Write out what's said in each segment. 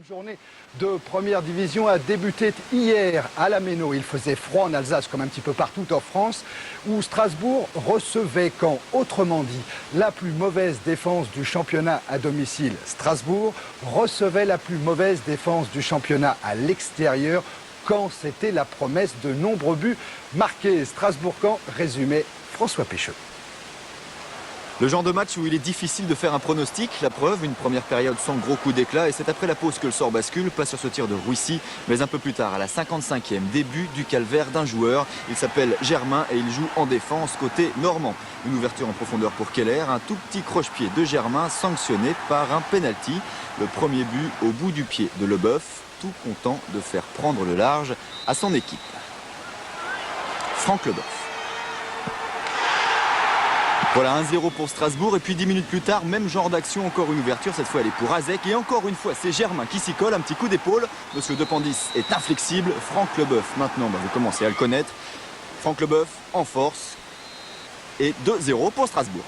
Journée de première division a débuté hier à la Méno. Il faisait froid en Alsace comme un petit peu partout en France, où Strasbourg recevait Caen. Autrement dit, la plus mauvaise défense du championnat à domicile. Strasbourg recevait la plus mauvaise défense du championnat à l'extérieur. Caen, c'était la promesse de nombreux buts marqués. Strasbourg-Caen, résumé François Pécheux. Le genre de match où il est difficile de faire un pronostic, la preuve, une première période sans gros coup d'éclat, et c'est après la pause que le sort bascule, pas sur ce tir de Rouissy, mais un peu plus tard, à la 55e, début du calvaire d'un joueur. Il s'appelle Germain et il joue en défense côté normand. Une ouverture en profondeur pour Keller, un tout petit croche-pied de Germain sanctionné par un penalty. Le premier but au bout du pied de Leboeuf, tout content de faire prendre le large à son équipe. Franck Leboeuf. Voilà, 1-0 pour Strasbourg, et puis 10 minutes plus tard, même genre d'action, encore une ouverture, cette fois elle est pour Azek, et encore une fois c'est Germain qui s'y colle, un petit coup d'épaule. Monsieur Dependis est inflexible, Franck Leboeuf maintenant, vous commencez à le connaître. Franck Leboeuf en force, et 2-0 pour Strasbourg.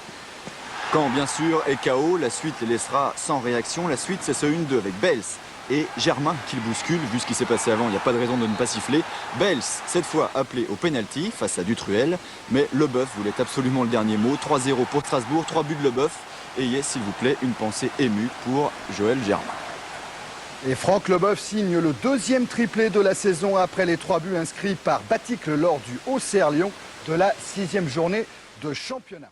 Caen bien sûr est KO, la suite les laissera sans réaction, la suite c'est ce 1-2 avec Bels et Germain qui le bouscule. Vu ce qui s'est passé avant, il n'y a pas de raison de ne pas siffler. Bels, cette fois appelé au pénalty face à Dutruel, mais Leboeuf voulait absolument le dernier mot. 3-0 pour Strasbourg, 3 buts de Leboeuf. Et ayez s'il vous plaît une pensée émue pour Joël Germain. Et Franck Leboeuf signe le deuxième triplé de la saison après les 3 buts inscrits par Baticle lors du Auxerre Lyon de la 6e journée de championnat.